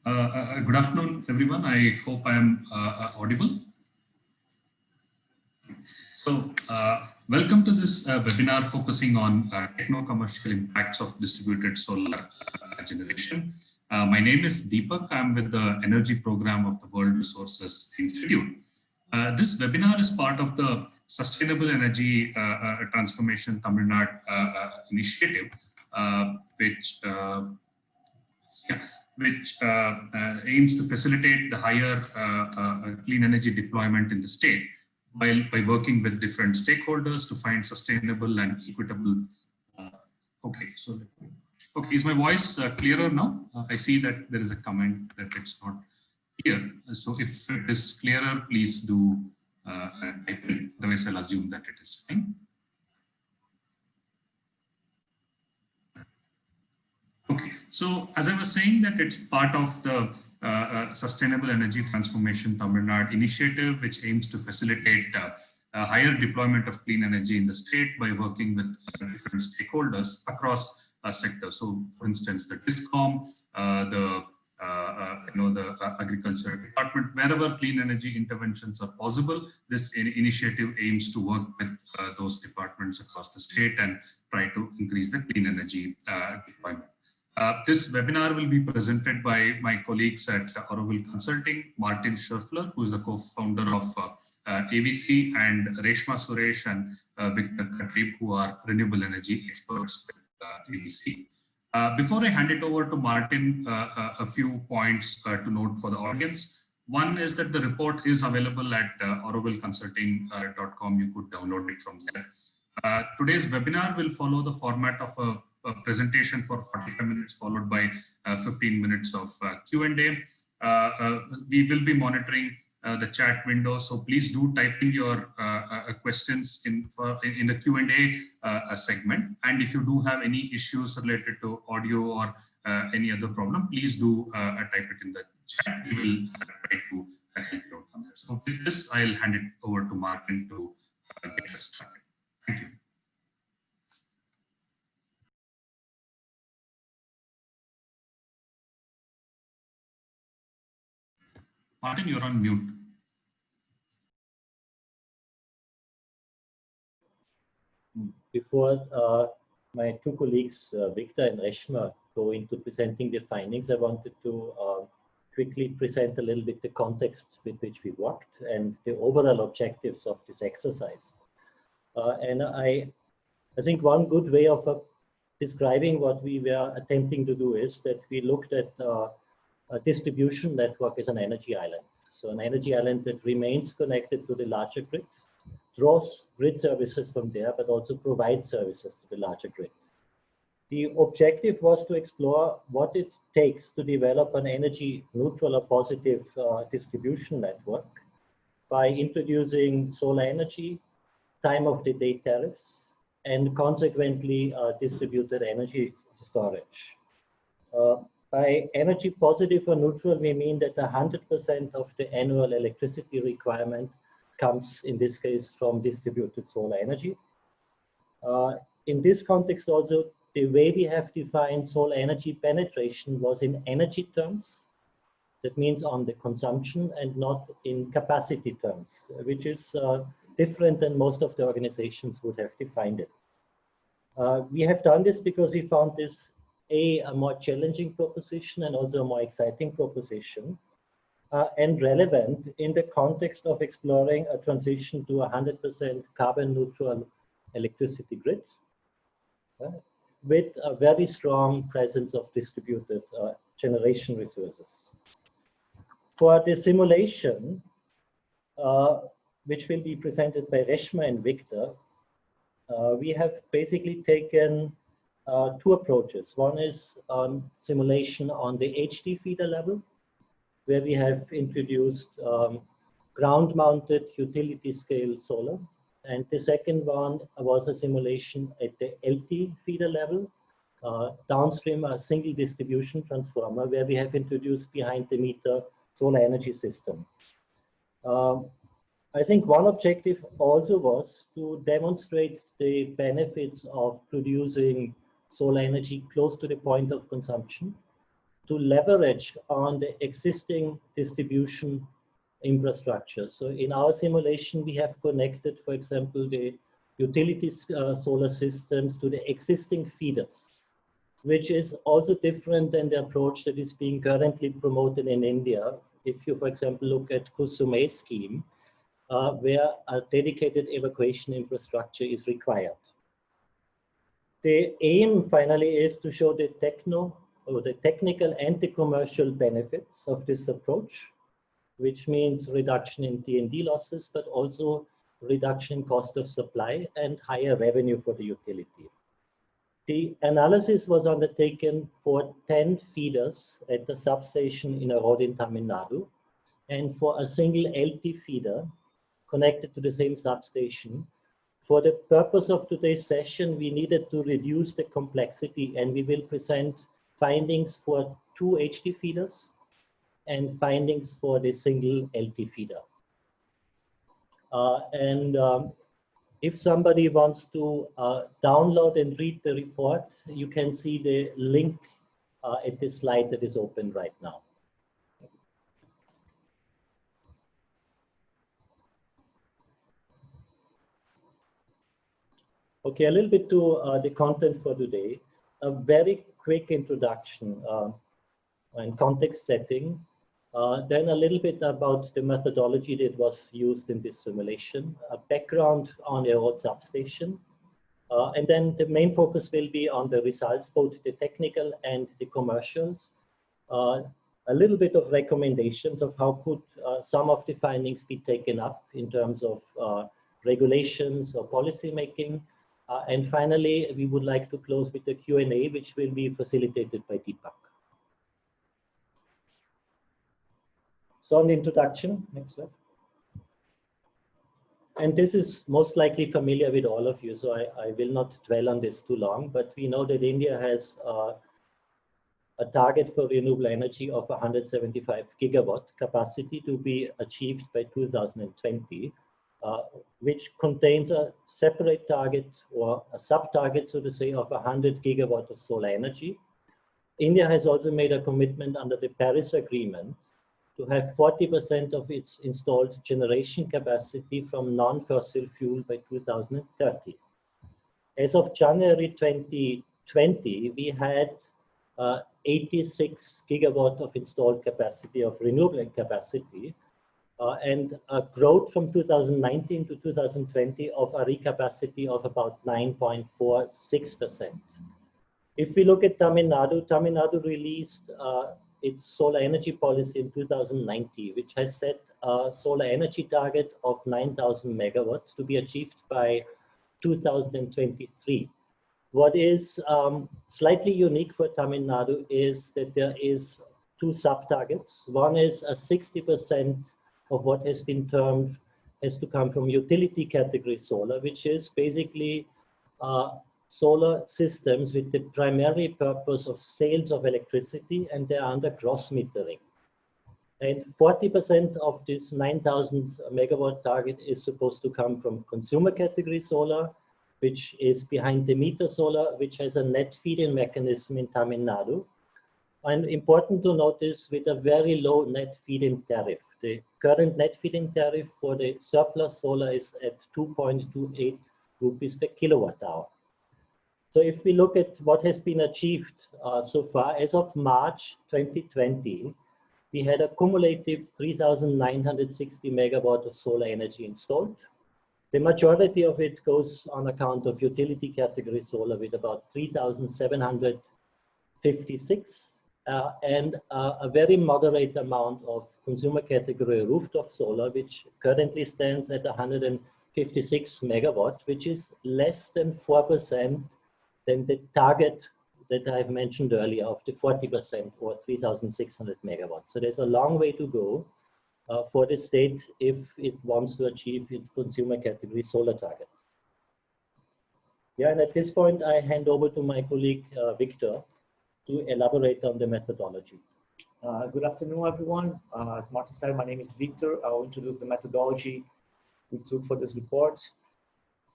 Good afternoon, everyone. I hope I am audible. So, welcome to this webinar focusing on techno-commercial impacts of distributed solar generation. My name is Deepak. I'm with the Energy Program of the World Resources Institute. This webinar is part of the Sustainable Energy Transformation Tamil Nadu initiative, which aims to facilitate the higher clean energy deployment in the state by working with different stakeholders to find sustainable and equitable. Okay, is my voice clearer now? I see that there is a comment that it's not clear. So if it is clearer, please do type it. Otherwise, I'll assume that it is fine. Okay, so as I was saying that it's part of the Sustainable Energy Transformation Tamil Nadu initiative, which aims to facilitate higher deployment of clean energy in the state by working with different stakeholders across sectors. So, for instance, the DISCOM, the agriculture department, wherever clean energy interventions are possible, this initiative aims to work with those departments across the state and try to increase the clean energy deployment. This webinar will be presented by my colleagues at Auroville Consulting, Martin Schurfler, who is the co-founder of AVC, and Reshma Suresh and Victor Katrib, who are renewable energy experts with AVC. Before I hand it over to Martin, a few points to note for the audience. One is that the report is available at aurovilleconsulting.com. You could download it from there. Today's webinar will follow the format of a presentation for 45 minutes, followed by 15 minutes of Q&A. We will be monitoring the chat window, so please do type in your questions in the Q&A segment. And if you do have any issues related to audio or any other problem, please do type it in the chat. We will try to help you out on that. So with this, I'll hand it over to Martin to get us started. Thank you. Martin, you're on mute. Before my two colleagues, Victor and Reshma, go into presenting the findings, I wanted to quickly present a little bit the context with which we worked and the overall objectives of this exercise. And I think one good way of describing what we were attempting to do is that we looked at a distribution network as an energy island. So an energy island that remains connected to the larger grid, draws grid services from there, but also provides services to the larger grid. The objective was to explore what it takes to develop an energy neutral or positive distribution network by introducing solar energy, time of the day tariffs, and consequently distributed energy storage. By energy positive or neutral, we mean that 100% of the annual electricity requirement comes, in this case, from distributed solar energy. In this context also, the way we have defined solar energy penetration was in energy terms. That means on the consumption and not in capacity terms, which is different than most of the organizations would have defined it. We have done this because we found this a more challenging proposition and also a more exciting proposition and relevant in the context of exploring a transition to 100% carbon neutral electricity grid with a very strong presence of distributed generation resources. For the simulation, which will be presented by Reshma and Victor, we have basically taken two approaches. One is simulation on the HD feeder level, where we have introduced ground-mounted utility scale solar. And the second one was a simulation at the LT feeder level, downstream a single distribution transformer, where we have introduced behind the meter solar energy system. I think one objective also was to demonstrate the benefits of producing solar energy close to the point of consumption, to leverage on the existing distribution infrastructure. So in our simulation, we have connected, for example, the utilities solar systems to the existing feeders, which is also different than the approach that is being currently promoted in India. If you, for example, look at Kusume scheme, where a dedicated evacuation infrastructure is required. The aim finally is to show the technical and the commercial benefits of this approach, which means reduction in T&D losses, but also reduction in cost of supply and higher revenue for the utility. The analysis was undertaken for 10 feeders at the substation in Erode in Tamil Nadu, and for a single LT feeder connected to the same substation. For the purpose of today's session, we needed to reduce the complexity, and we will present findings for 2 HT feeders and findings for the single LT feeder. If somebody wants to download and read the report, you can see the link at this slide that is open right now. Okay, a little bit to the content for today. A very quick introduction and context setting. Then a little bit about the methodology that was used in this simulation, a background on the Erode substation, and then the main focus will be on the results, both the technical and the commercials. A little bit of recommendations of how could some of the findings be taken up in terms of regulations or policy making. And finally, we would like to close with the Q&A, which will be facilitated by Deepak. So on the introduction, next slide. And this is most likely familiar with all of you, so I will not dwell on this too long, but we know that India has a target for renewable energy of 175 gigawatt capacity to be achieved by 2020. Which contains a separate target or a sub-target, so to say, of 100 gigawatt of solar energy. India has also made a commitment under the Paris Agreement to have 40% of its installed generation capacity from non-fossil fuel by 2030. As of January 2020, we had 86 gigawatt of installed capacity of renewable capacity, and a growth from 2019 to 2020 of a recapacity of about 9.46%. If we look at Tamil Nadu released its solar energy policy in 2019, which has set a solar energy target of 9,000 megawatts to be achieved by 2023. What is slightly unique for Tamil Nadu is that there is 2 sub-targets. One is a 60% of what has been termed has to come from utility category solar, which is basically solar systems with the primary purpose of sales of electricity, and they are under cross metering. And 40% of this 9,000 megawatt target is supposed to come from consumer category solar, which is behind the meter solar, which has a net feed-in mechanism in Tamil Nadu. And important to notice, with a very low net feed-in tariff. The current net feed-in tariff for the surplus solar is at 2.28 rupees per kilowatt hour. So if we look at what has been achieved so far, as of March 2020, we had a cumulative 3,960 megawatt of solar energy installed. The majority of it goes on account of utility category solar with about 3,756. And a very moderate amount of consumer category rooftop solar, which currently stands at 156 megawatt, which is less than 4% than the target that I've mentioned earlier of the 40% or 3,600 megawatts. So there's a long way to go for the state if it wants to achieve its consumer category solar target. Yeah, and at this point, I hand over to my colleague, Victor, to elaborate on the methodology. Good afternoon, everyone. As Martin said, my name is Victor. I will introduce the methodology we took for this report.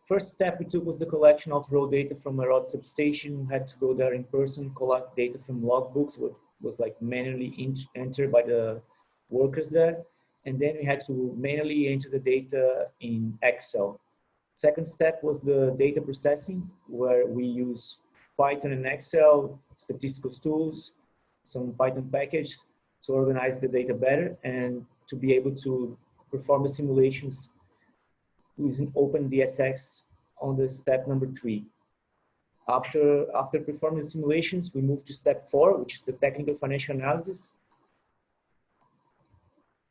First step we took was the collection of raw data from Erode substation. We had to go there in person, collect data from logbooks. was like manually entered by the workers there. And then we had to manually enter the data in Excel. Second step was the data processing, where we use Python and Excel, statistical tools, some Python package to organize the data better and to be able to perform the simulations using OpenDSX on the step number 3. After performing the simulations, we move to step 4, which is the technical financial analysis.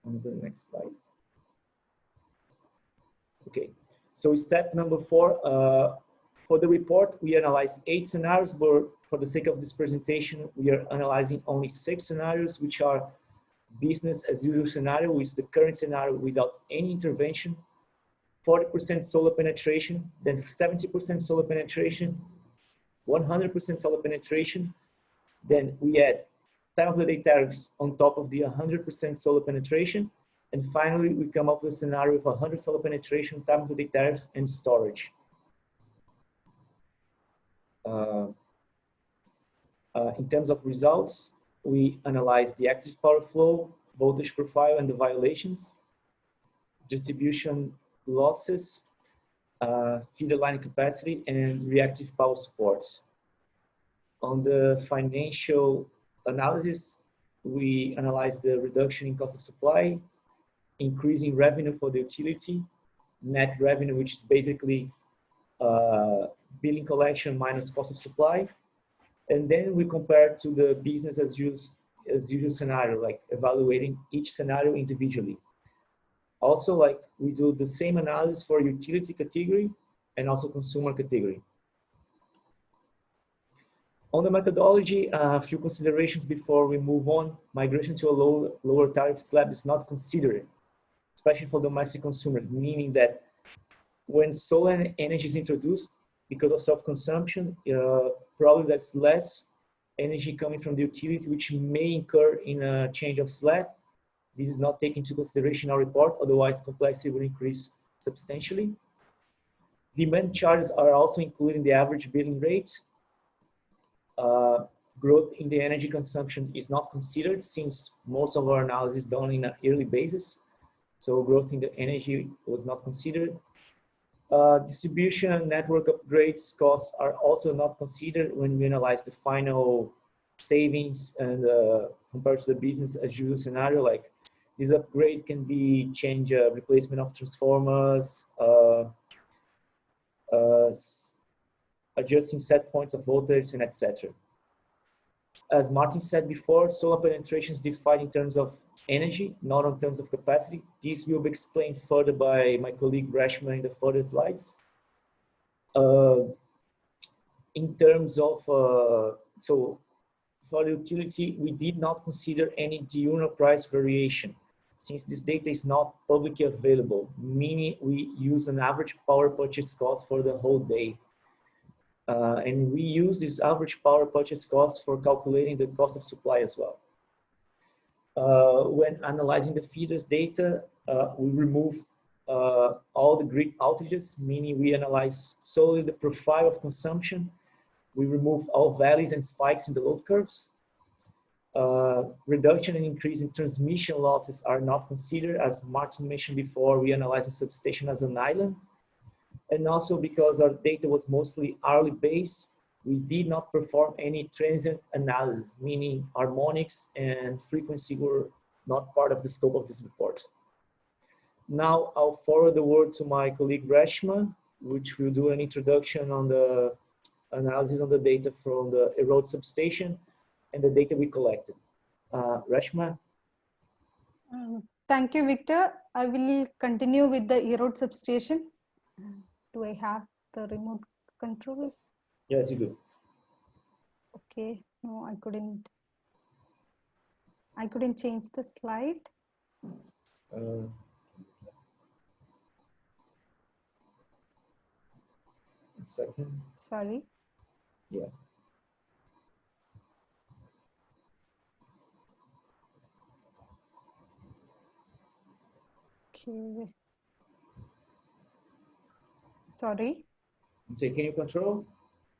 On the next slide. Okay, so step number 4, for the report, we analyze 8 scenarios, but for the sake of this presentation, we are analyzing only 6 scenarios, which are business as usual scenario, which is the current scenario without any intervention, 40% solar penetration, then 70% solar penetration, 100% solar penetration. Then we add time of the day tariffs on top of the 100% solar penetration. And finally, we come up with a scenario of 100 solar penetration, time of the day tariffs, and storage. In terms of results, we analyze the active power flow, voltage profile, and the violations, distribution losses, feeder line capacity, and reactive power support. On the financial analysis, we analyze the reduction in cost of supply, increasing revenue for the utility, net revenue, which is basically billing collection minus cost of supply. And then we compare to the business as usual scenario, like evaluating each scenario individually. Also, like we do the same analysis for utility category and also consumer category. On the methodology, a few considerations before we move on. Migration to a lower tariff slab is not considered, especially for domestic consumers, meaning that when solar energy is introduced, because of self-consumption, probably that's less energy coming from the utility, which may incur in a change of slab. This is not taken into consideration in our report, otherwise complexity will increase substantially. Demand charges are also included in the average billing rate. Growth in the energy consumption is not considered since most of our analysis is done in a yearly basis. So growth in the energy was not considered. Distribution and network upgrades costs are also not considered when we analyze the final savings and compared to the business as usual scenario. Like this upgrade can be change, replacement of transformers, adjusting set points of voltage, and etc. As Martin said before, solar penetration is defined in terms of energy, not in terms of capacity. This will be explained further by my colleague Reshma in the further slides. In terms of, so for the utility, we did not consider any diurnal price variation since this data is not publicly available, meaning we use an average power purchase cost for the whole day. And we use this average power purchase cost for calculating the cost of supply as well. When analyzing the feeders data, we remove all the grid outages, meaning we analyze solely the profile of consumption. We remove all valleys and spikes in the load curves. Reduction and increase in transmission losses are not considered. As Martin mentioned before, we analyze the substation as an island. And also because our data was mostly hourly based, we did not perform any transient analysis, meaning harmonics and frequency were not part of the scope of this report. Now I'll forward the word to my colleague Reshma, which will do an introduction on the analysis of the data from the Erode substation and the data we collected. Reshma? Thank you, Victor. I will continue with the Erode substation. Do I have the remote controls? Yes, you do. Okay, no, I couldn't change the slide. A second. Sorry. Yeah. Okay. Sorry. Taking control?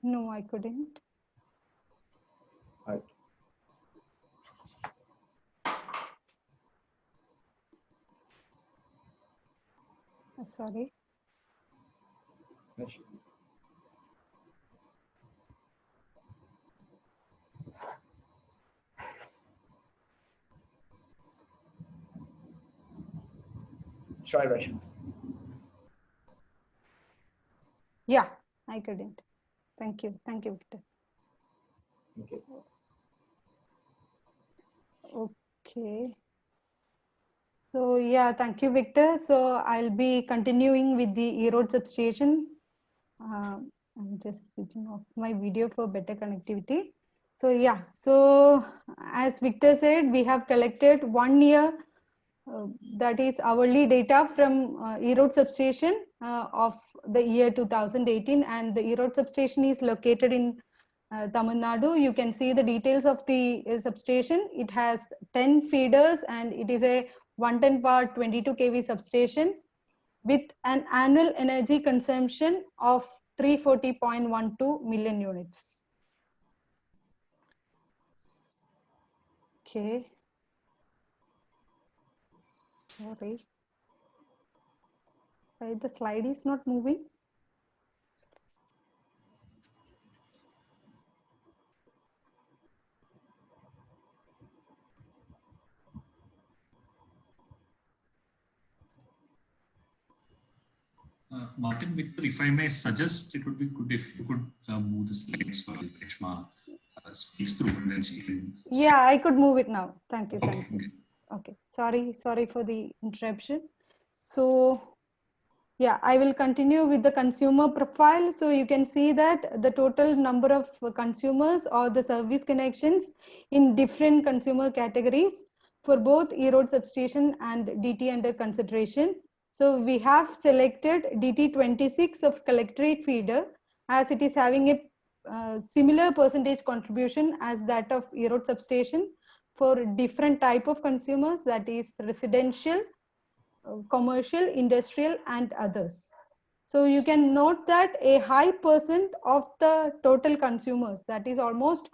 No, I couldn't. Right. Sorry. Try Russian. Yeah, I couldn't. Thank you. Thank you, Victor. Okay. Okay. So yeah, thank you, Victor. So I'll be continuing with the Erode substation. I'm just switching off my video for better connectivity. So yeah, so as Victor said, we have collected 1 year, that is hourly data from Erode substation of the year 2018, and the Erode substation is located in Tamil Nadu. You can see the details of the substation. It has 10 feeders and it is a 110 power 22 kV substation with an annual energy consumption of 340.12 million units. Okay. Sorry. Why the slide is not moving? Martin, Victor, if I may suggest, it would be good if you could move the slides while Reshma speaks through, and then she can. Yeah, I could move it now. Thank you. Okay. Thank you. Okay. Sorry for the interruption. So yeah, I will continue with the consumer profile. So you can see that the total number of consumers or the service connections in different consumer categories for both Erode substation and DT under consideration. So we have selected DT26 of collectorate feeder as it is having a similar percentage contribution as that of Erode substation for different type of consumers, that is residential, commercial, industrial, and others. So you can note that a high percent of the total consumers, that is almost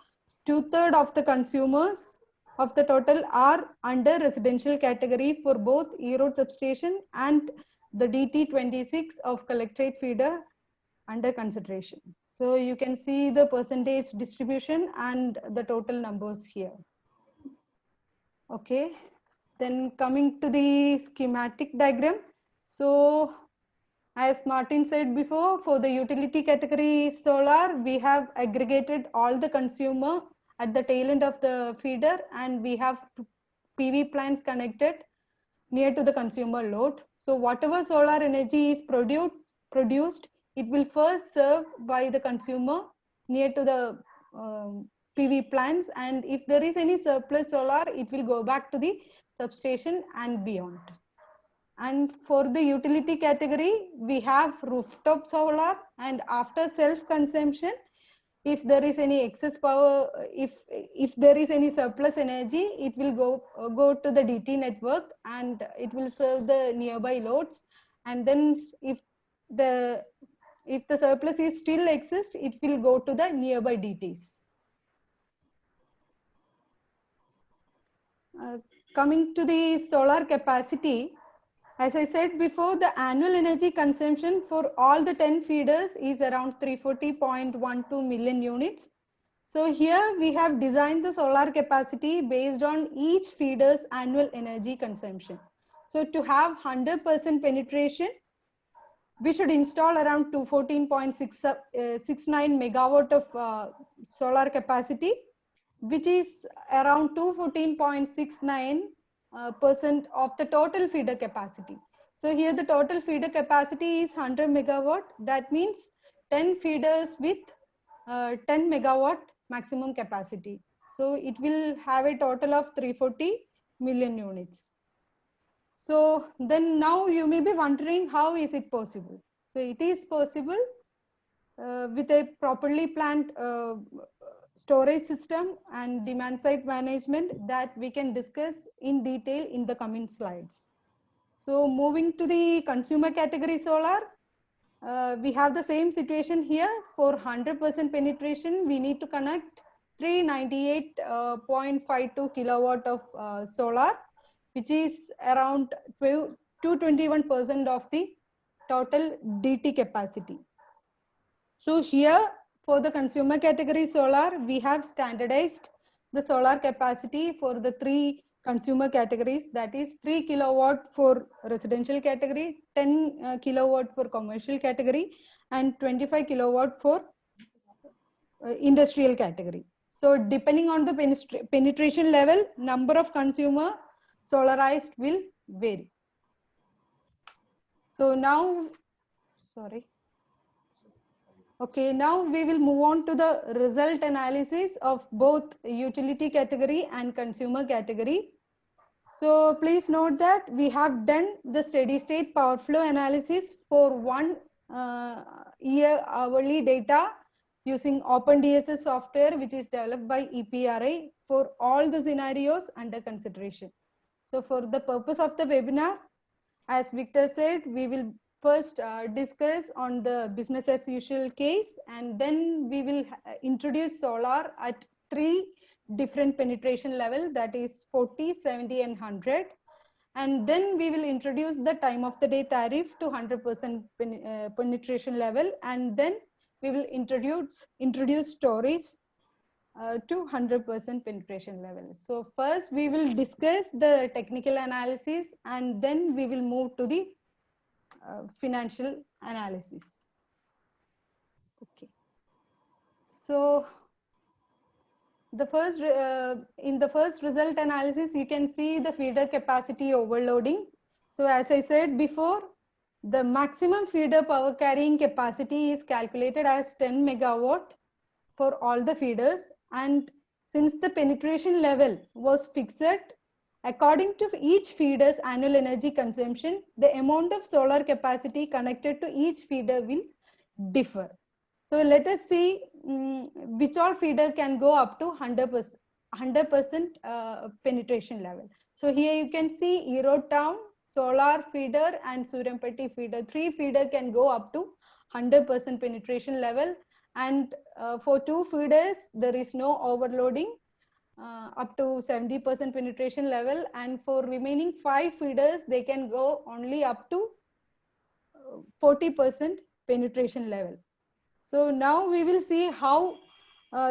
2/3 of the consumers of the total, are under residential category for both Erode substation and the DT26 of collectorate feeder under consideration. So you can see the percentage distribution and the total numbers here. Okay. Then coming to the schematic diagram. So as Martin said before, for the utility category solar, we have aggregated all the consumer at the tail end of the feeder, and we have PV plants connected near to the consumer load. So whatever solar energy is produced, it will first serve by the consumer near to the PV plants, and if there is any surplus solar, it will go back to the substation and beyond. And for the utility category, we have rooftop solar, and after self-consumption, if there is any excess power, if there is any surplus energy, it will go to the DT network and it will serve the nearby loads. And then if the surplus is still exists, it will go to the nearby DTs. Coming to the solar capacity, as I said before, the annual energy consumption for all the 10 feeders is around 340.12 million units. So here we have designed the solar capacity based on each feeder's annual energy consumption. So to have 100% penetration, we should install around 214.69 megawatt of solar capacity, which is around 214.69% of the total feeder capacity. So here the total feeder capacity is 100 megawatt. That means 10 feeders with 10 megawatt maximum capacity. So it will have a total of 340 million units. So then now you may be wondering, how is it possible? So it is possible with a properly planned storage system and demand side management that we can discuss in detail in the coming slides. So moving to the consumer category solar, we have the same situation here. For 100% penetration, we need to connect 398.52 kilowatt of solar, which is around 221% of the total DT capacity. So here for the consumer category solar, we have standardized the solar capacity for the 3 consumer categories, that is 3 kilowatt for residential category, 10 kilowatt for commercial category, and 25 kilowatt for industrial category. So depending on the penetration level, number of consumer solarized will vary. So now, sorry. Okay, now we will move on to the result analysis of both utility category and consumer category. So please note that we have done the steady state power flow analysis for 1 year hourly data using OpenDSS software, which is developed by EPRI for all the scenarios under consideration. So for the purpose of the webinar, as Victor said, we will first discuss on the business as usual case, and then we will introduce solar at 3 different penetration level, that is 40, 70 and 100. And then we will introduce the time of the day tariff to 100% penetration level, and then we will introduce storage to 100% penetration level. So first we will discuss the technical analysis, and then we will move to the financial analysis. Okay. So the first in the first result analysis, you can see the feeder capacity overloading. So as I said before, the maximum feeder power carrying capacity is calculated as 10 megawatt for all the feeders, and since the penetration level was fixed, according to each feeder's annual energy consumption, the amount of solar capacity connected to each feeder will differ. So let us see which all feeder can go up to 100% penetration level. So here you can see Erode Town, Solar feeder and Surampatti feeder. 3 feeder can go up to 100% penetration level, and for 2 feeders there is no overloading. Up to 70% penetration level, and for remaining 5 feeders they can go only up to 40% penetration level. So now we will see how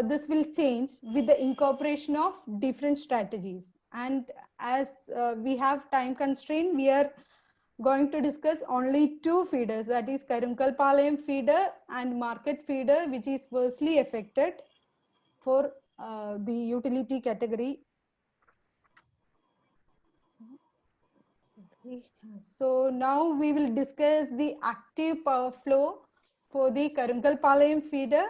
this will change with the incorporation of different strategies, and as we have time constraint, we are going to discuss only 2 feeders, that is Karunkalpalayam feeder and Market feeder, which is worstly affected for the utility category. So now we will discuss the active power flow for the Karunkalpalayam feeder.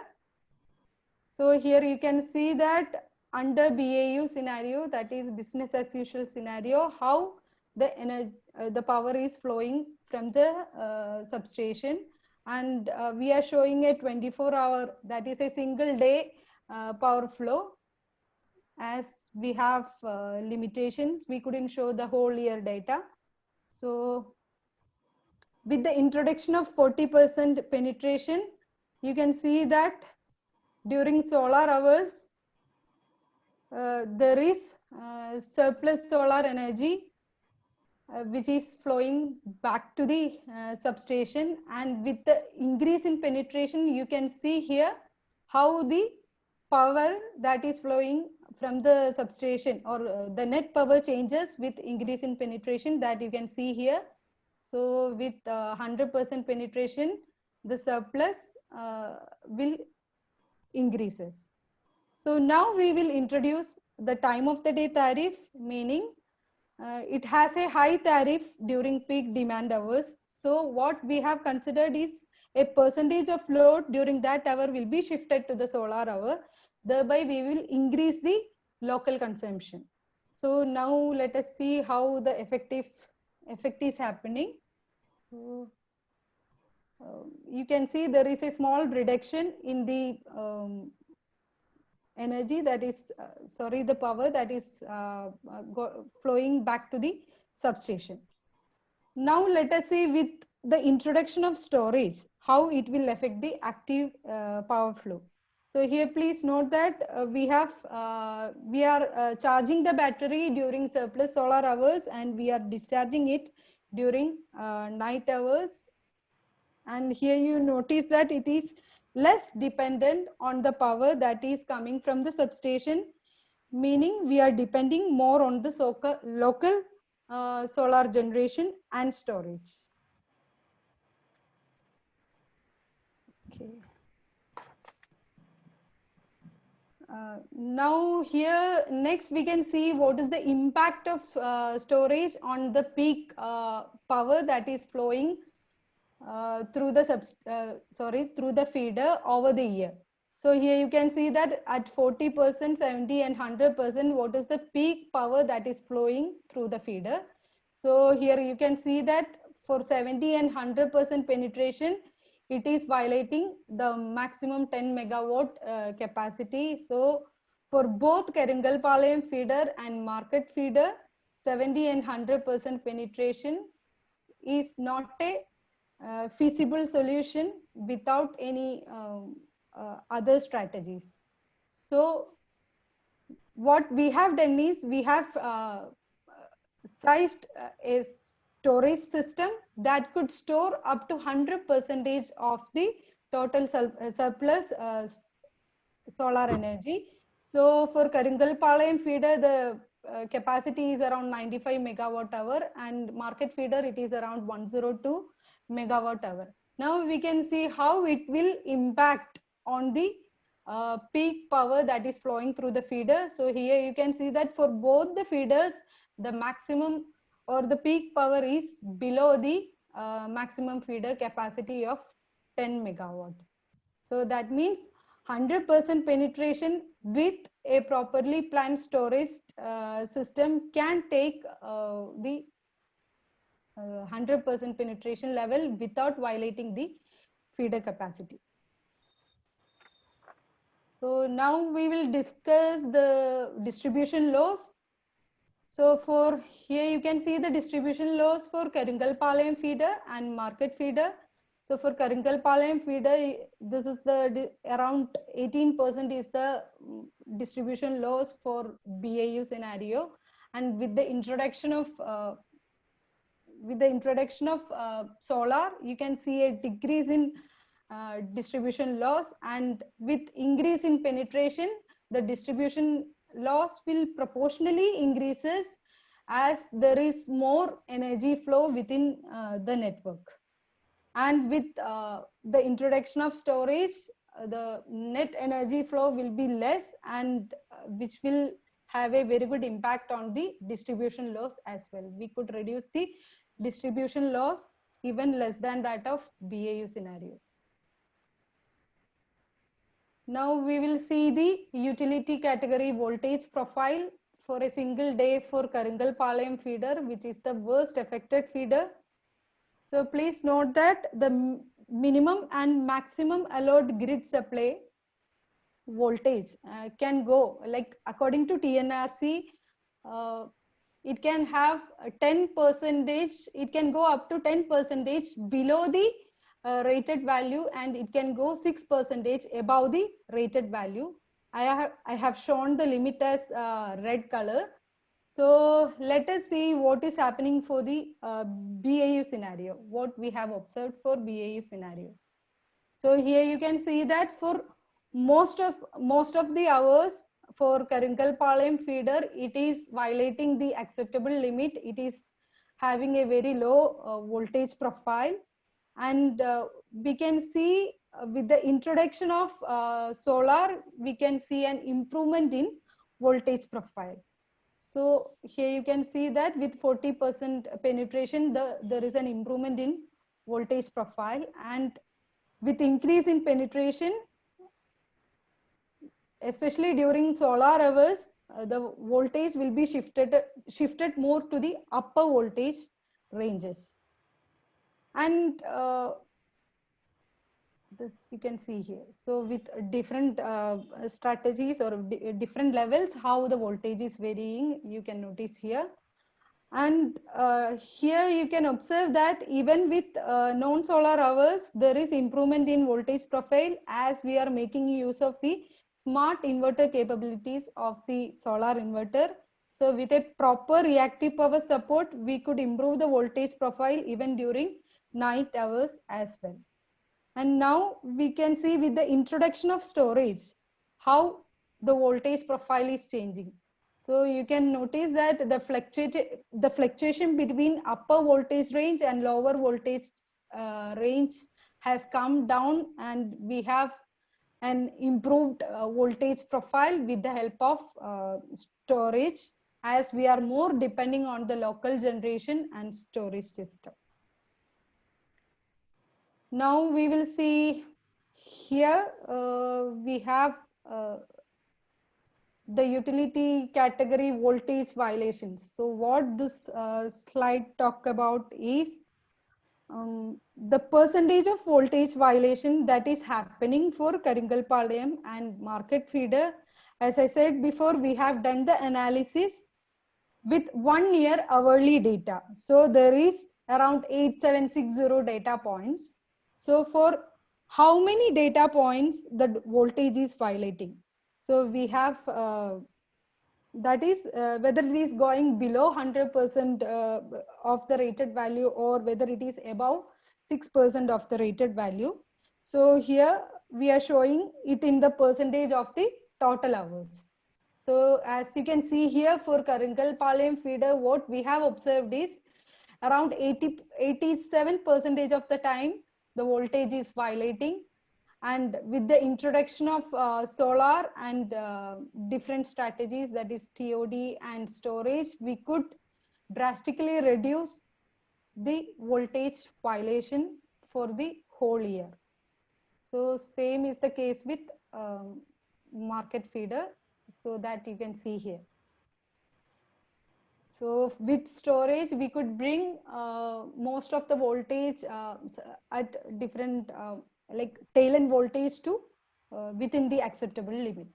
So here you can see that under BAU scenario, that is business as usual scenario, how the power is flowing from the substation, and we are showing a 24-hour, that is a single day power flow. As we have limitations, we couldn't show the whole year data. So with the introduction of 40% penetration, you can see that during solar hours, there is surplus solar energy which is flowing back to the substation, and with the increase in penetration, you can see here how the power that is flowing from the substation or the net power changes with increase in penetration, that you can see here. So with 100% penetration, the surplus will increases. So now we will introduce the time of the day tariff, meaning it has a high tariff during peak demand hours. So what we have considered is a percentage of load during that hour will be shifted to the solar hour. Thereby we will increase the local consumption. So now let us see how the effect is happening. So, you can see there is a small reduction in the energy, that is the power that is flowing back to the substation. Now let us see with the introduction of storage how it will affect the active power flow. So here please note that we are charging the battery during surplus solar hours, and we are discharging it during night hours And here you notice that it is less dependent on the power that is coming from the substation, meaning we are depending more on the local solar generation and storage. Okay. Now here next we can see what is the impact of storage on the peak power that is flowing through the feeder over the year. So here you can see that at 40%, 70 and 100%, what is the peak power that is flowing through the feeder. So here you can see that for 70 and 100% penetration, it is violating the maximum 10 megawatt capacity. So for both Keringalpalayam feeder and market feeder, 70 and 100% penetration is not a feasible solution without any other strategies. So what we have done is we have sized a storage system that could store up to 100% of the total surplus solar energy. So for Keringalpalayam feeder, the capacity is around 95 megawatt hour, and market feeder it is around 102 megawatt hour. Now we can see how it will impact on the peak power that is flowing through the feeder. So here you can see that for both the feeders, the maximum or the peak power is below the maximum feeder capacity of 10 megawatt. So that means 100% penetration with a properly planned storage system can take the 100% penetration level without violating the feeder capacity. So now we will discuss the distribution laws. So for here you can see the distribution laws for Keringalpalayam feeder and market feeder. So for Keringalpalayam feeder, this is the around 18% is the distribution loss for BAU scenario, and with the introduction of solar, you can see a decrease in distribution loss, and with increase in penetration, the distribution loss will proportionally increases as there is more energy flow within the network. And with the introduction of storage, the net energy flow will be less, and which will have a very good impact on the distribution loss as well. We could reduce the distribution loss even less than that of BAU scenario. Now we will see the utility category voltage profile for a single day for Keringalpalayam feeder, which is the worst affected feeder. So please note that the minimum and maximum allowed grid supply voltage can go, like according to TNRC, it can have 10%, it can go up to 10% below the rated value, and it can go 6% above the rated value. I have shown the limit as red color. So let us see what is happening for the BAU scenario, what we have observed for BAU scenario. So here you can see that for most of the hours for Keringalpalayam feeder, it is violating the acceptable limit. It is having a very low voltage profile, and we can see with the introduction of solar, we can see an improvement in voltage profile. So here you can see that with 40% penetration, there is an improvement in voltage profile, and with increase in penetration, especially during solar hours, the voltage will be shifted more to the upper voltage ranges. And this you can see here. So with different strategies or different levels, how the voltage is varying, you can notice here. And here you can observe that even with non-solar hours, there is improvement in voltage profile as we are making use of the smart inverter capabilities of the solar inverter. So with a proper reactive power support, we could improve the voltage profile even during night hours as well. And now we can see with the introduction of storage, how the voltage profile is changing. So you can notice that the fluctuation between upper voltage range and lower voltage range has come down, and we have an improved voltage profile with the help of storage, as we are more depending on the local generation and storage system. Now we will see here we have the utility category voltage violations. So what this slide talk about is the percentage of voltage violation that is happening for Karingalpalayam and market feeder. As I said before, we have done the analysis with 1 year hourly data. So there is around 8760 data points. So for how many data points the voltage is violating? So we have that is whether it is going below 100% of the rated value, or whether it is above 6% of the rated value. So here we are showing it in the percentage of the total hours. So as you can see here, for Karingalpalayam feeder, what we have observed is around 87% of the time the voltage is violating. And with the introduction of solar and different strategies, that is TOD and storage, we could drastically reduce the voltage violation for the whole year. So same is the case with market feeder, so that you can see here. So with storage, we could bring most of the voltage at different like tail end voltage to within the acceptable limit.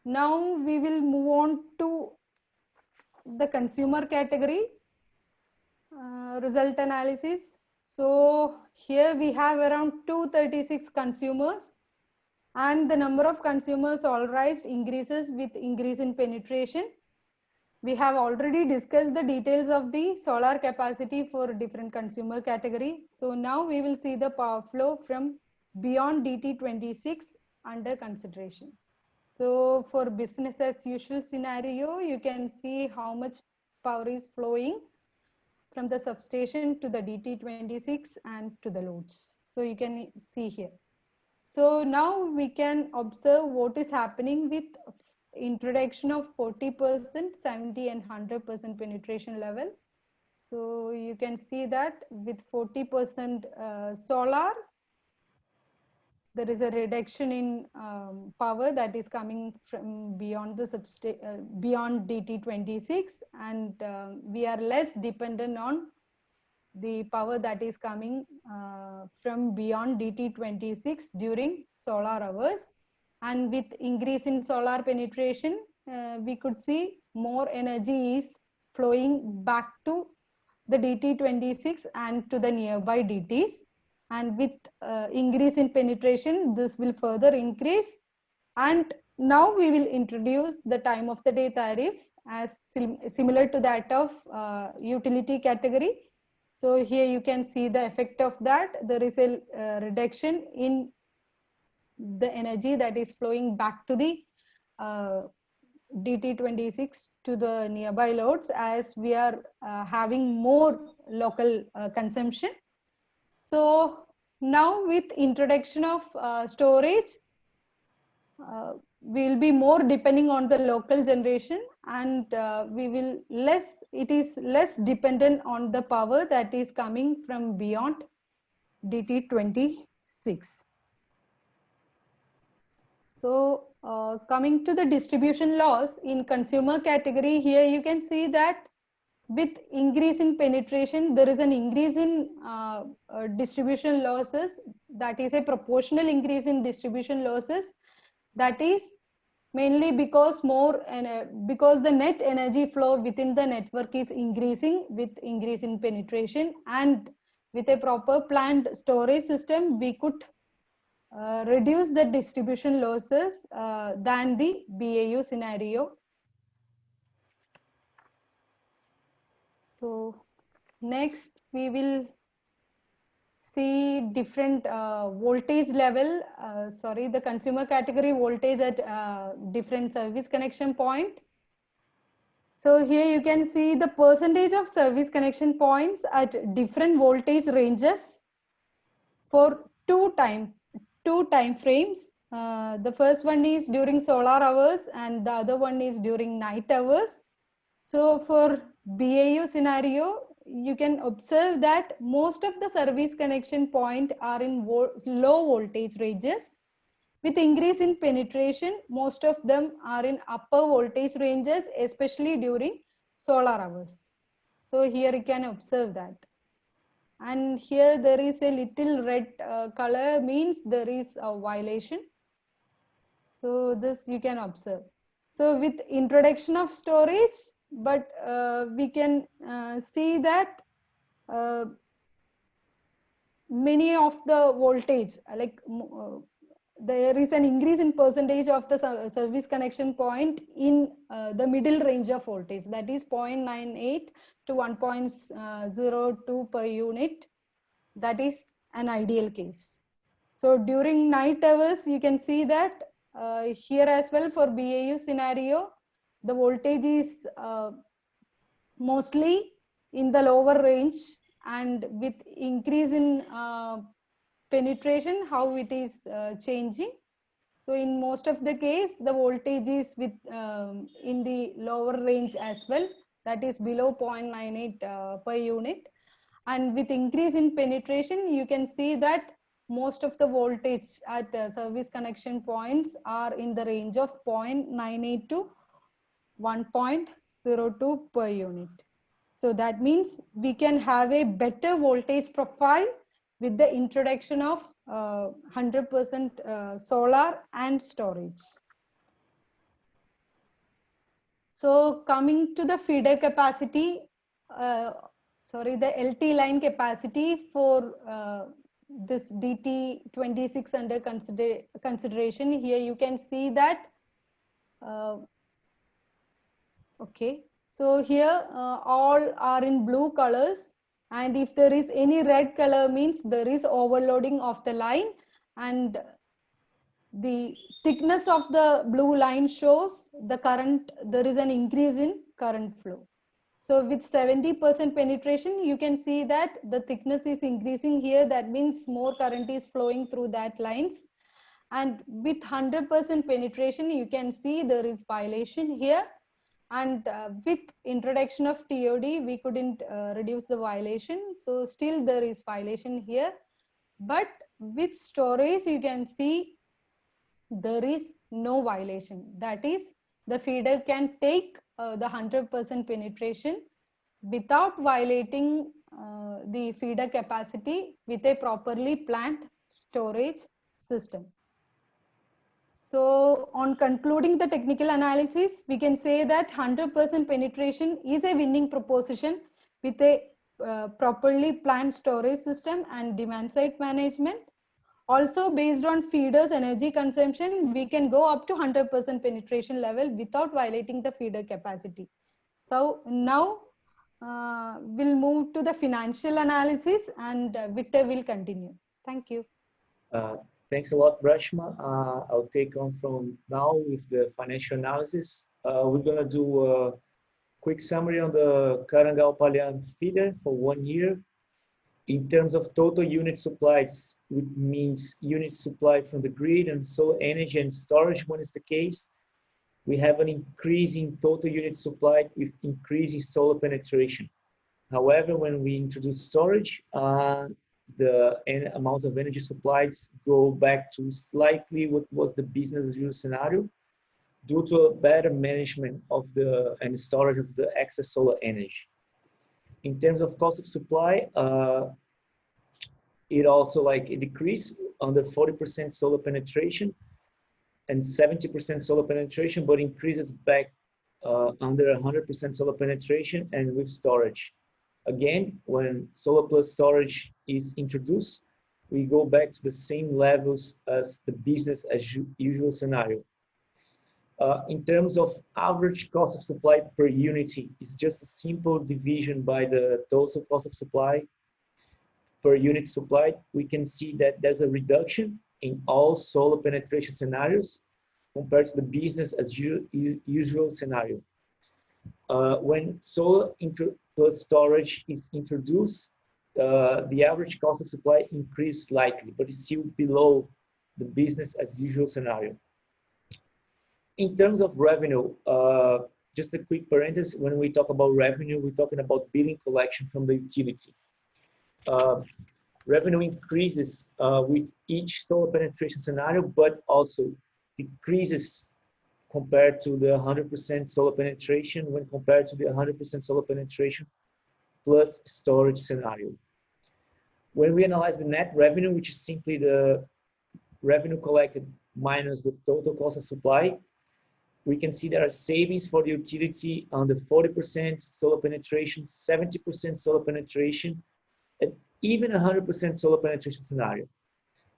Now we will move on to the consumer category result analysis. So here we have around 236 consumers, and the number of consumers all raised increases with increase in penetration. We have already discussed the details of the solar capacity for different consumer category. So now we will see the power flow from beyond DT26 under consideration. So for business as usual scenario, you can see how much power is flowing from the substation to the DT26 and to the loads. So you can see here. So now we can observe what is happening with introduction of 40%, 70 and 100% penetration level. So you can see that with 40% solar, there is a reduction in power that is coming from beyond the beyond DT26, and we are less dependent on the power that is coming from beyond DT26 during solar hours. And with increase in solar penetration, we could see more energy is flowing back to the DT26 and to the nearby DTs. And with increase in penetration, this will further increase. And now we will introduce the time of the day tariff as similar to that of utility category. So here you can see the effect of that. There is a reduction in the energy that is flowing back to the DT26 to the nearby loads, as we are having more local consumption. So now with introduction of storage, we will be more depending on the local generation, and it is less dependent on the power that is coming from beyond DT26. So coming to the distribution loss in consumer category, here you can see that with increase in penetration, there is an increase in distribution losses. That is a proportional increase in distribution losses. That is mainly because because the net energy flow within the network is increasing with increase in penetration, and with a proper planned storage system, we could reduce the distribution losses than the BAU scenario. So next we will see different voltage level, the consumer category voltage at different service connection point. So here you can see the percentage of service connection points at different voltage ranges for two time frames. The first one is during solar hours and the other one is during night hours. So for BAU scenario, you can observe that most of the service connection point are in low voltage ranges. With increase in penetration, most of them are in upper voltage ranges, especially during solar hours. So here you can observe that. And here there is a little red color, means there is a violation. So this you can observe. So with introduction of storage, but we can see that many of the voltage, like there is an increase in percentage of the service connection point in the middle range of voltage, that is 0.98 to 1.02 per unit. That is an ideal case. So during night hours, you can see that here as well for BAU scenario, the voltage is mostly in the lower range, and with increase in penetration, how it is changing. So in most of the case, the voltage is with in the lower range as well, that is below 0.98 per unit. And with increase in penetration, you can see that most of the voltage at service connection points are in the range of 0.98 to 1.02 per unit. So that means we can have a better voltage profile with the introduction of 100% solar and storage. So coming to the feeder capacity, the LT line capacity for this DT26 under consideration. Here you can see that, okay. So here all are in blue colors, and if there is any red color, means there is overloading of the line, and the thickness of the blue line shows the current, there is an increase in current flow. So with 70% penetration, you can see that the thickness is increasing here. That means more current is flowing through that lines. And with 100% penetration, you can see there is violation here. And with introduction of TOD, we couldn't reduce the violation. So still there is violation here. But with storage, you can see there is no violation. That is, the feeder can take the 100% penetration without violating the feeder capacity with a properly planned storage system. So on concluding the technical analysis, we can say that 100% penetration is a winning proposition with a properly planned storage system and demand side management. Also, based on feeders energy consumption, we can go up to 100% penetration level without violating the feeder capacity. So now we'll move to the financial analysis, and Victor will continue. Thank you. Thanks a lot, Rashma. I'll take on from now with the financial analysis. We're gonna do a quick summary on the Carangal-Palhan feeder for 1 year. In terms of total unit supplies, which means units supplied from the grid and solar energy and storage when it's the case, we have an increase in total units supplied with increasing solar penetration. However, when we introduce storage, the amount of energy supplied go back to slightly what was the business as usual scenario due to a better management of the and storage of the excess solar energy. In terms of cost of supply, it also a decrease under 40% solar penetration and 70% solar penetration, but increases back under 100% solar penetration and with storage. Again, when solar plus storage is introduced, we go back to the same levels as the business as usual scenario. In terms of average cost of supply per unity, it's just a simple division by the total cost of supply. per unit supplied, we can see that there's a reduction in all solar penetration scenarios compared to the business as usual scenario. When solar plus storage is introduced, the average cost of supply increased slightly, but it's still below the business as usual scenario. In terms of revenue, just a quick parenthesis, when we talk about revenue, we're talking about billing collection from the utility. Revenue increases with each solar penetration scenario, but also decreases compared to the 100% solar penetration when compared to the 100% solar penetration plus storage scenario. When we analyze the net revenue, which is simply the revenue collected minus the total cost of supply, we can see there are savings for the utility on the 40% solar penetration, 70% solar penetration, and even 100% solar penetration scenario.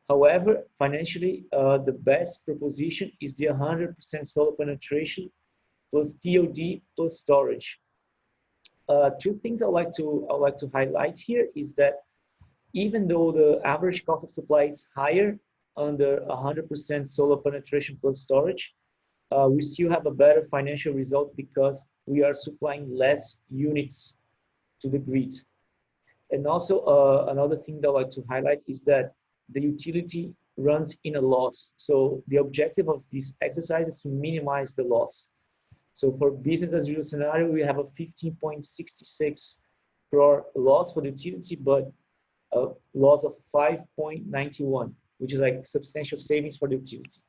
However, financially, the best proposition is the 100% solar penetration plus TOD plus storage. Two things I'd like to highlight here is that even though the average cost of supply is higher under 100% solar penetration plus storage, we still have a better financial result because we are supplying less units to the grid. And also another thing that I'd like to highlight is that the utility runs in a loss. So the objective of this exercise is to minimize the loss. So for business as usual scenario, we have a 15.66 crore loss for the utility, but a loss of 5.91, which is like substantial savings for the utility.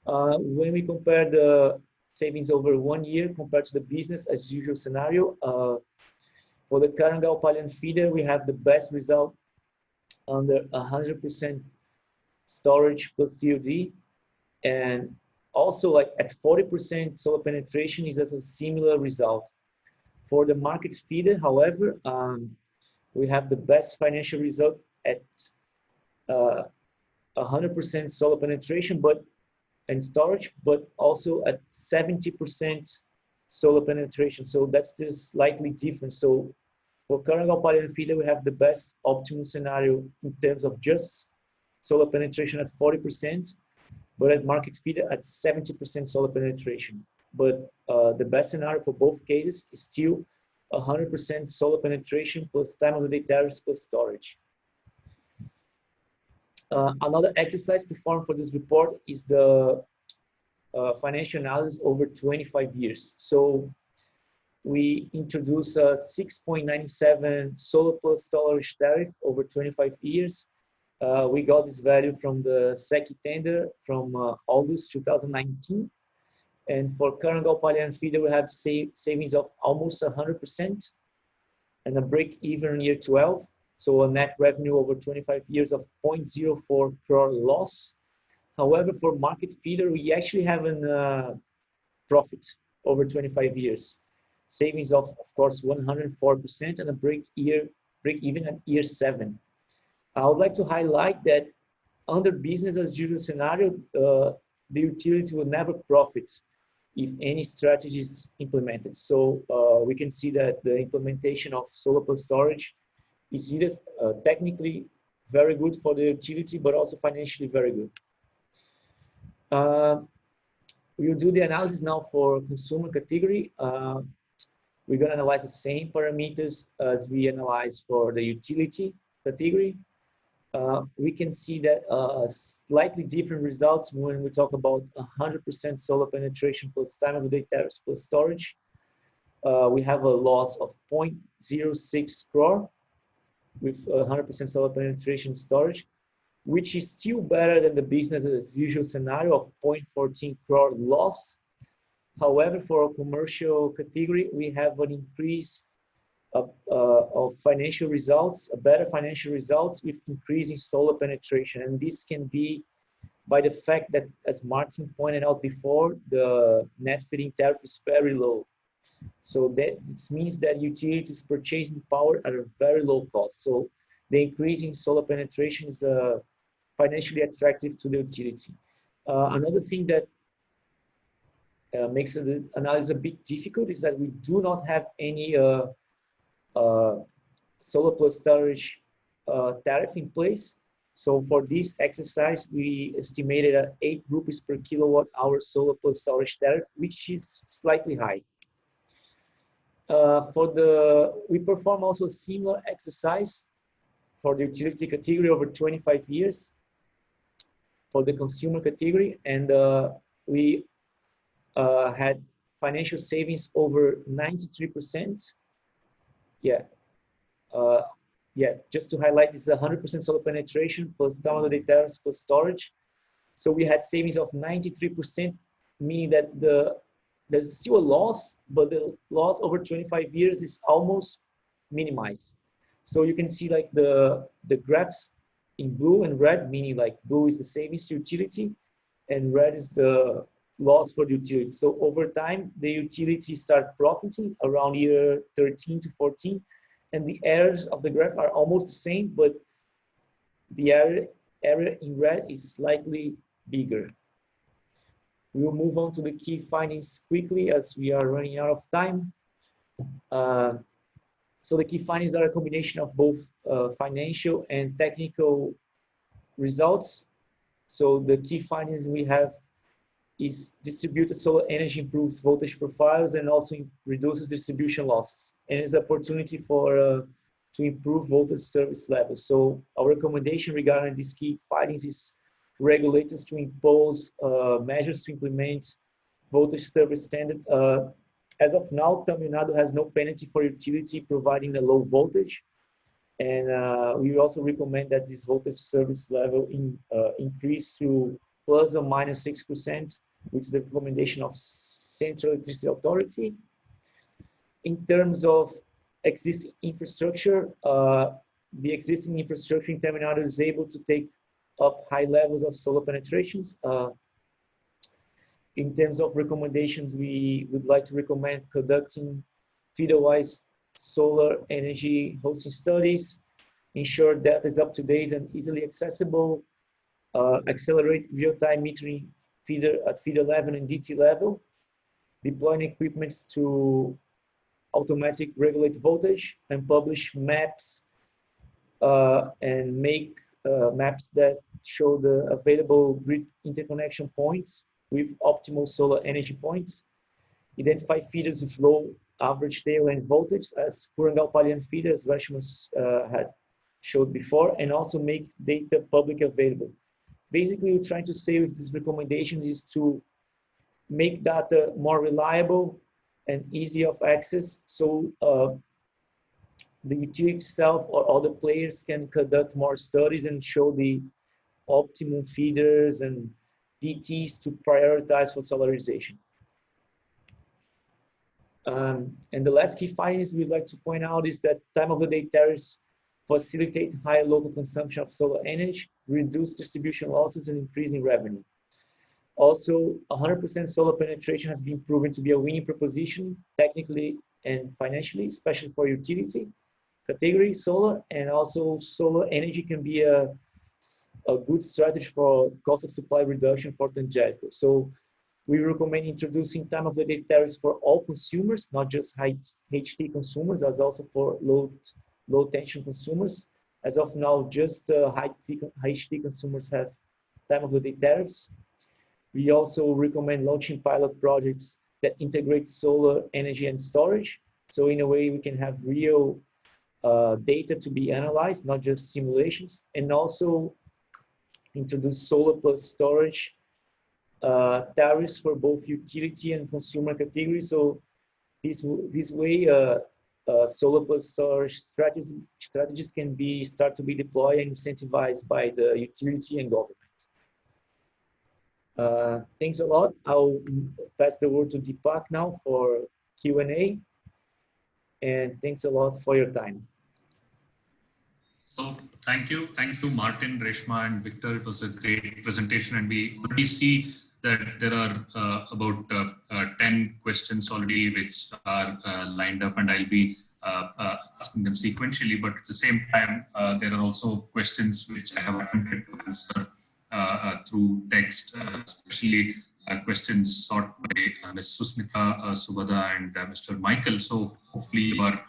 When we compare the savings over 1 year compared to the business as usual scenario, for the Karangal-Palyan feeder, we have the best result under 100% storage plus TOD, and also like at 40% solar penetration is a similar result. For the market feeder, however, we have the best financial result at 100% solar penetration, and storage, but also at 70% solar penetration. So that's just slightly different. So for Karangal-Palyan feeder, we have the best optimal scenario in terms of just solar penetration at 40%, but at market feeder at 70% solar penetration. But the best scenario for both cases is still 100% solar penetration plus time of the day tariffs plus storage. Another exercise performed for this report is the financial analysis over 25 years. So we introduced a 6.97 solar plus storage tariff over 25 years. We got this value from the SECI tender from August 2019. And for Karangal-Palyan feeder, we have savings of almost 100% and a break even in year 12. So a net revenue over 25 years of 0.04 crore loss. However, for market feeder, we actually have a profit over 25 years. Savings of course, 104% and a break even at year 7. I would like to highlight that under business as usual scenario, the utility will never profit if any strategy is implemented. So we can see that the implementation of solar plus storage is either technically very good for the utility, but also financially very good. We will do the analysis now for consumer category. We're going to analyze the same parameters as we analyzed for the utility category. We can see that slightly different results when we talk about 100% solar penetration plus time of the day tariffs plus storage. We have a loss of 0.06 crore with 100% solar penetration storage, which is still better than the business as usual scenario of 0.14 crore loss. However, for a commercial category, we have an increase of financial results, a better financial results with increasing solar penetration. And this can be by the fact that, as Martin pointed out before, the net feed-in tariff is very low. So that means that utilities purchasing power at a very low cost. So the increase in solar penetration is financially attractive to the utility. Another thing that makes the analysis a bit difficult is that we do not have any solar plus storage tariff in place. So for this exercise, we estimated at 8 rupees per kilowatt hour solar plus storage tariff, which is slightly high. We perform also a similar exercise for the utility category over 25 years for the consumer category, and we had financial savings over 93%. Yeah. Just to highlight, this is 100% solar penetration plus download data tariffs plus storage. So we had savings of 93%, meaning that there's still a loss, but the loss over 25 years is almost minimized. So you can see like the graphs in blue and red, meaning like blue is the savings to utility and red is the loss for the utility. So over time, the utility start profiting around year 13 to 14, and the areas of the graph are almost the same, but the area in red is slightly bigger. We will move on to the key findings quickly as we are running out of time. So the key findings are a combination of both financial and technical results. So the key findings we have is distributed solar energy improves voltage profiles and also reduces distribution losses, and is an opportunity for to improve voltage service levels. So our recommendation regarding these key findings is regulators to impose measures to implement voltage service standard. As of now, Tamil Nadu has no penalty for utility providing a low voltage, and we also recommend that this voltage service level increase to plus or minus 6%, which is the recommendation of Central Electricity Authority. In terms of existing infrastructure, the existing infrastructure in Tamil Nadu is able to take up high levels of solar penetrations. In terms of recommendations, we would like to recommend conducting feeder-wise solar energy hosting studies, ensure data is up to date and easily accessible, accelerate real-time metering at feeder level and DT level, deploying equipments to automatic regulate voltage, and publish maps and make maps that show the available grid interconnection points with optimal solar energy points, identify feeders with low average tail-end voltage as Kurangau-Palian feeders, Rashmus had showed before, and also make data public available. Basically, we're trying to say with these recommendations is to make data more reliable and easy of access, so the utility itself or other players can conduct more studies and show the optimum feeders and DTs to prioritize for solarization. And the last key findings we'd like to point out is that time of the day tariffs facilitate higher local consumption of solar energy, reduce distribution losses, and increasing revenue. Also, 100% solar penetration has been proven to be a winning proposition, technically and financially, especially for utility category solar, and also solar energy can be a good strategy for cost of supply reduction for Tangential. So we recommend introducing time of the day tariffs for all consumers, not just high HT consumers, as also for low tension consumers. As of now, just high HT consumers have time of the day tariffs. We also recommend launching pilot projects that integrate solar energy and storage. So in a way, we can have real data to be analyzed, not just simulations, and also introduce solar plus storage tariffs for both utility and consumer categories. So this way, solar plus storage strategies can start to be deployed and incentivized by the utility and government. Thanks a lot. I'll pass the word to Deepak now for Q&A. And thanks a lot for your time. So thank you, Martin, Reshma, and Victor. It was a great presentation, and we already see that there are about 10 questions already which are lined up, and I'll be asking them sequentially. But at the same time, there are also questions which I have attempted to answer through text, especially questions sought by Ms. Susmita Subada and Mr. Michael. So hopefully you are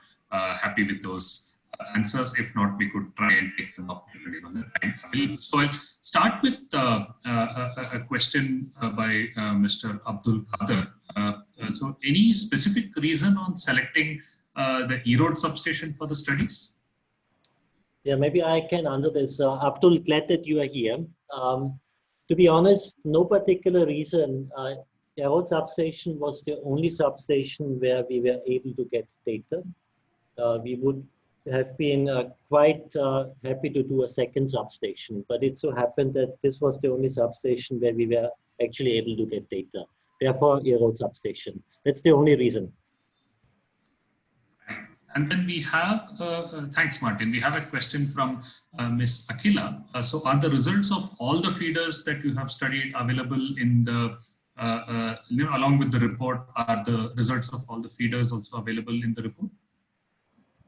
happy with those answers. If not, we could try and take them up depending on the time available. So I'll start with a question by Mr. Abdul Qadir. So any specific reason on selecting the Erode substation for the studies? Yeah, maybe I can answer this. Abdul, glad that you are here. To be honest, no particular reason. Erode substation was the only substation where we were able to get data. We would have been quite happy to do a second substation, but it so happened that this was the only substation where we were actually able to get data. Therefore, Erode substation. That's the only reason. And then we have, thanks Martin, we have a question from Ms. Akila. So are the results of all the feeders that you have studied available in the, along with the report, are the results of all the feeders also available in the report?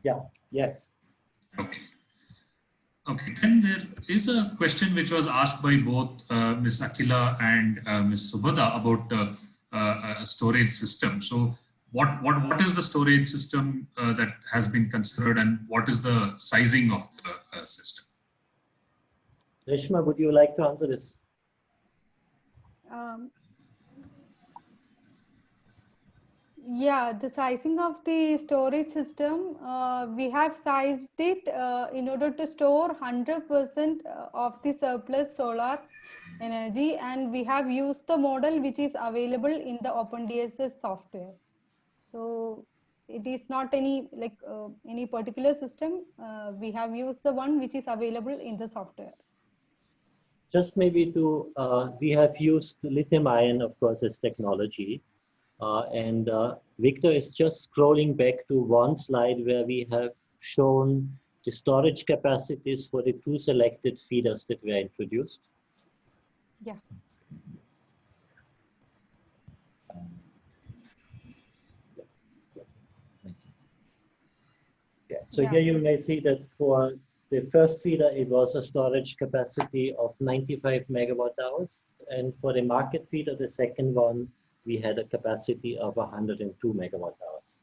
Yeah, yes. Okay. Okay, then there is a question which was asked by both Ms. Akila and Ms. Subhada about a storage system. So what is the storage system that has been considered, and what is the sizing of the system? Reshma, would you like to answer this? Yeah, the sizing of the storage system, we have sized it in order to store 100% of the surplus solar energy, and we have used the model which is available in the OpenDSS software. So it is not any any particular system. We have used the one which is available in the software. Just maybe to, we have used lithium ion, of course, as technology. And Victor is just scrolling back to one slide where we have shown the storage capacities for the two selected feeders that were introduced. Yeah. Yeah. So here you may see that for the first feeder, it was a storage capacity of 95 megawatt hours. And for the market feeder, the second one, we had a capacity of 102 megawatt hours.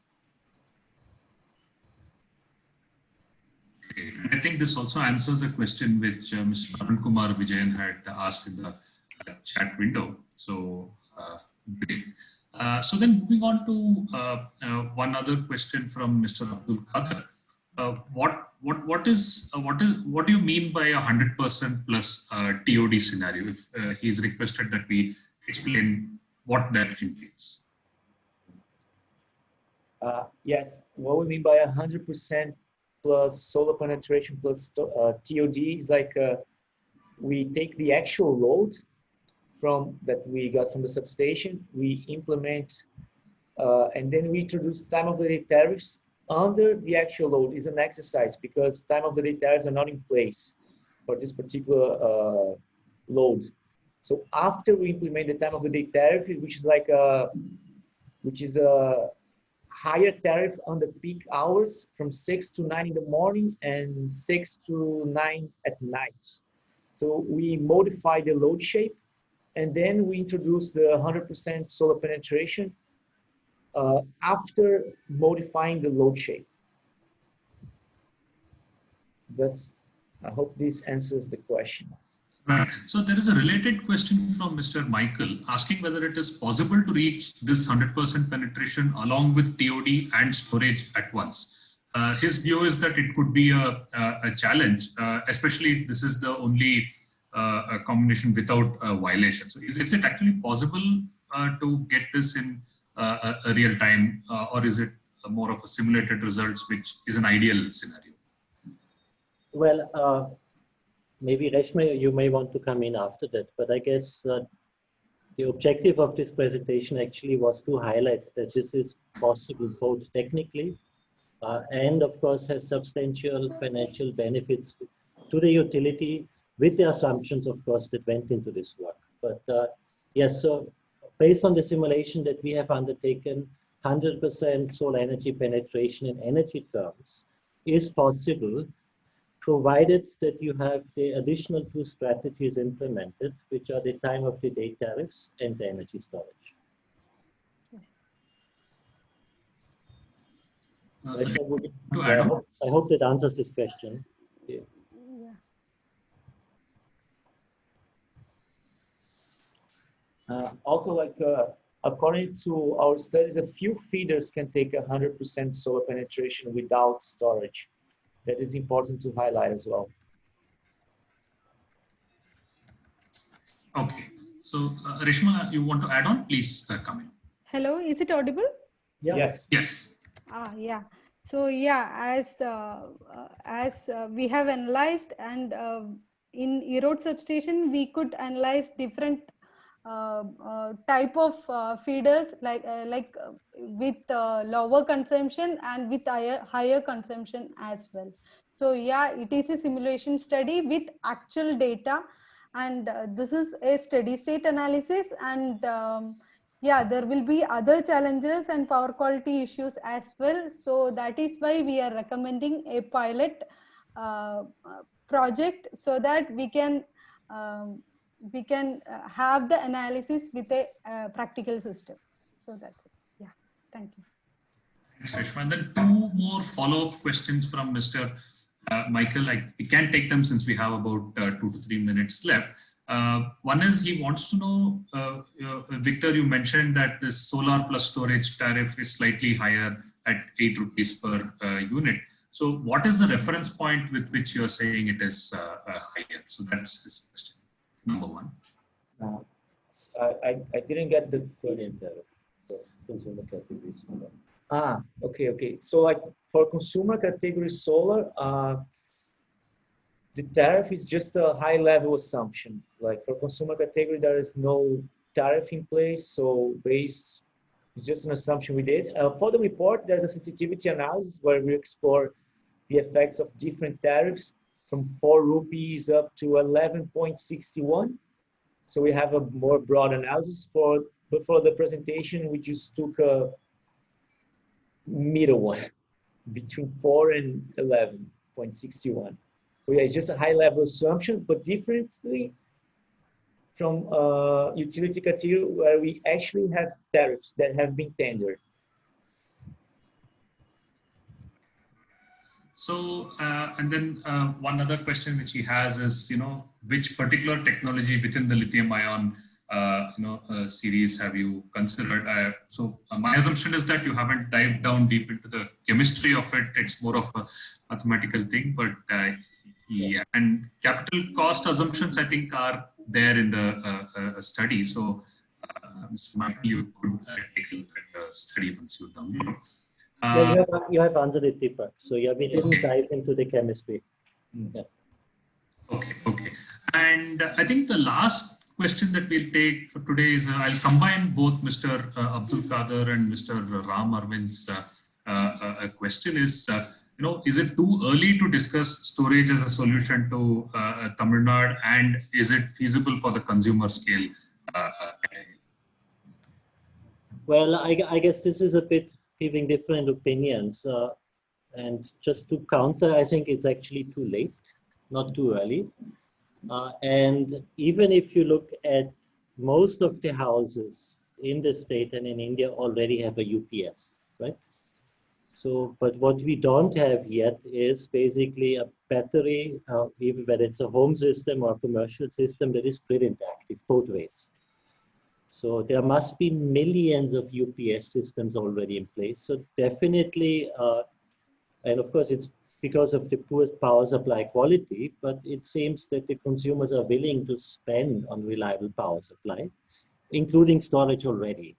Okay. I think this also answers a question which Mr. Arun Kumar Vijayan had asked in the chat window. So, great. So then moving on to one other question from Mr. Abdul Qadir. What do you mean by 100% plus TOD scenario? If he's requested that we explain what that implies. Yes, what we mean by 100% plus solar penetration plus TOD is like we take the actual load from that we got from the substation, we implement, and then we introduce time of the day tariffs under the actual load. Is an exercise because time of the day tariffs are not in place for this particular load. So after we implement the time of the day tariff, which is a higher tariff on the peak hours from 6 to 9 in the morning and 6 to 9 at night. So we modify the load shape, and then we introduce the 100% solar penetration after modifying the load shape. Thus, I hope this answers the question. Right. So there is a related question from Mr. Michael asking whether it is possible to reach this 100% penetration along with TOD and storage at once. His view is that it could be a challenge, especially if this is the only combination without violation. So is it actually possible to get this in a real time, or is it more of a simulated results, which is an ideal scenario? Well, maybe Reshma, you may want to come in after that, but I guess the objective of this presentation actually was to highlight that this is possible both technically and of course has substantial financial benefits to the utility with the assumptions, of course, that went into this work. But yes, so based on the simulation that we have undertaken, 100% solar energy penetration in energy terms is possible, provided that you have the additional two strategies implemented, which are the time of the day tariffs and the energy storage. Reshma, would you, to add on? I hope that answers this question. Yeah. Also, like according to our studies, a few feeders can take 100% solar penetration without storage. That is important to highlight as well. Okay. So, Reshma, you want to add on? Please come in. Hello, is it audible? Yeah. Yes. Yes. Yeah. So yeah, as we have analyzed, and in Erode substation, we could analyze different type of feeders, like with lower consumption and with higher consumption as well. So yeah, it is a simulation study with actual data, and this is a steady state analysis, and yeah, there will be other challenges and power quality issues as well. So that is why we are recommending a pilot project, so that we can have the analysis with a practical system. So that's it. Yeah, thank you. Thanks, Reshma. And then two more follow-up questions from Mr. Michael. We can take them since we have about 2 to 3 minutes left. One is, he wants to know, Victor, you mentioned that this solar plus storage tariff is slightly higher at 8 rupees per unit. So what is the reference point with which you are saying it is higher? So that's his question, number one. I didn't get the Brilliant. So consumer category solar. Okay. So like for consumer category solar, the tariff is just a high level assumption. Like for consumer category, there is no tariff in place. So it's just an assumption we did. For the report, there's a sensitivity analysis where we explore the effects of different tariffs from 4 rupees up to 11.61. So we have a more broad analysis but for the presentation, we just took a middle one between 4 and 11.61. So yeah, it's just a high level assumption, but differently from utility category where we actually have tariffs that have been tendered. So, and then one other question which he has is, which particular technology within the lithium ion, series have you considered? So my assumption is that you haven't dived down deep into the chemistry of it. It's more of a mathematical thing, but yeah, and capital cost assumptions, I think, are there in the study. So, Mr. Michael, you could take a look at the study once you've done it. Yeah, you have answered it, Deepak. So yeah, we didn't dive into the chemistry. Yeah. Okay. And I think the last question that we'll take for today is, I'll combine both Mr. Abdul Kader and Mr. Ram Arvind's question is, is it too early to discuss storage as a solution to Tamil Nadu, and is it feasible for the consumer scale? Well, I guess this is a bit giving different opinions. And just to counter, I think it's actually too late, not too early. And even if you look at most of the houses in the state and in India already have a UPS, right? So, but what we don't have yet is basically a battery, even whether it's a home system or a commercial system, that is grid interactive both ways. So there must be millions of UPS systems already in place. So definitely, and of course it's because of the poor power supply quality, but it seems that the consumers are willing to spend on reliable power supply, including storage already.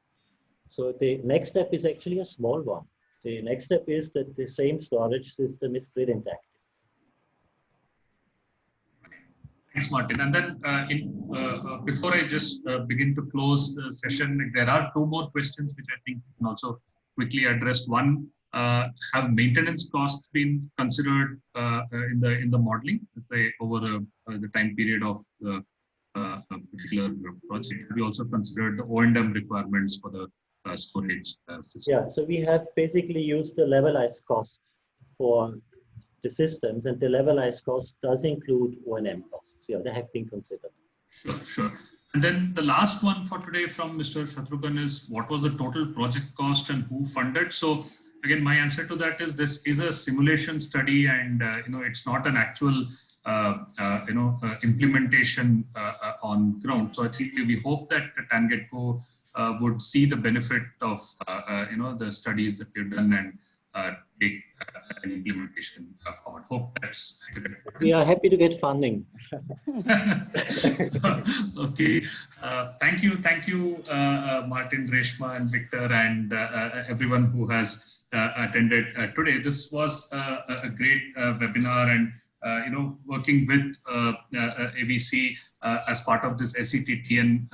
So the next step is actually a small one. The next step is that the same storage system is grid interactive. Thanks, Martin. And then before I just begin to close the session, there are two more questions which I think you can also quickly address. One, have maintenance costs been considered in the modeling, let's say over the time period of the particular project? Have you also considered the O&M requirements for the storage system? Yeah, so we have basically used the levelized cost for the systems, and the levelized cost does include O&M costs. Yeah, they have been considered. Sure. And then the last one for today from Mr. Shatrughan is, what was the total project cost and who funded? So again, my answer to that is this is a simulation study, and it's not an actual implementation on ground. So I think we hope that TANGEDCO would see the benefit of the studies that we've done and take an implementation forward. Hope that's accurate. We are happy to get funding. Okay, thank you, Martin, Reshma, and Victor, and everyone who has attended today. This was a great webinar, and working with AVC as part of this SETTN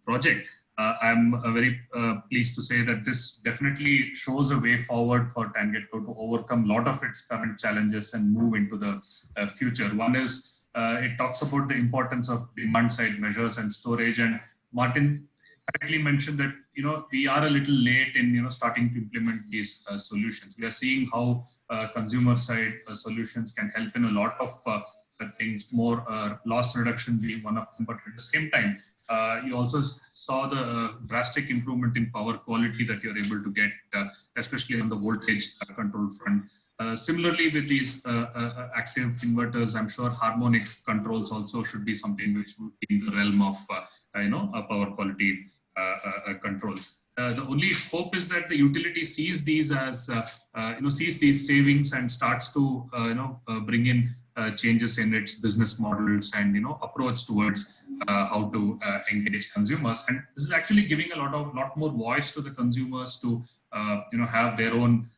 project. I'm very pleased to say that this definitely shows a way forward for TANGEDCO to overcome a lot of its current challenges and move into the future. One is it talks about the importance of demand side measures and storage, and Martin correctly mentioned that we are a little late in starting to implement these solutions. We are seeing how consumer side solutions can help in a lot of things, more loss reduction being one of them, but at the same time you also saw the drastic improvement in power quality that you're able to get, especially on the voltage control front. Similarly, with these active inverters, I'm sure harmonic controls also should be something which would be in the realm of power quality control. The only hope is that the utility sees these as sees these savings and starts to bring in changes in its business models and approach towards how to engage consumers. And this is actually giving a lot more voice to the consumers to have their own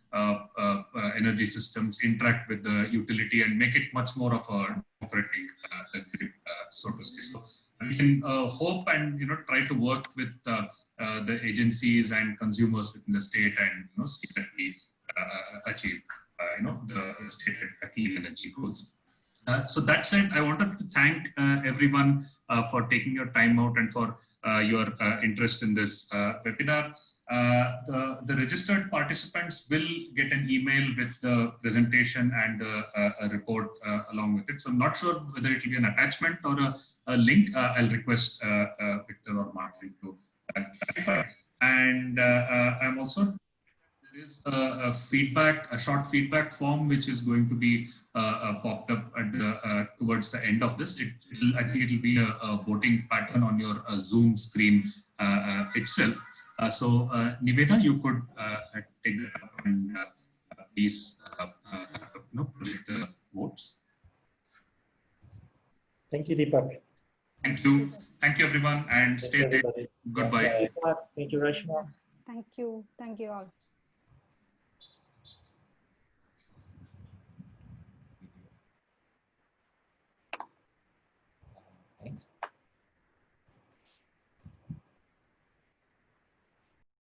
energy systems, interact with the utility, and make it much more of a democratic grid, so to say. So we can hope and try to work with the agencies and consumers within the state and see that we achieve the stated clean energy goals. So that said, I wanted to thank everyone for taking your time out and for your interest in this webinar. The registered participants will get an email with the presentation and a report along with it. So I'm not sure whether it will be an attachment or a link. I'll request Victor or Martin to clarify. And I'm also, there is a short feedback form which is going to be popped up at the, towards the end of this. I think it will be a voting pattern on your Zoom screen itself. So Niveda, you could take that up and please project the votes. Thank you, Deepak. Thank you. Thank you, everyone, and stay safe. Goodbye. Thank you, Reshma. Thank you. Thank you all.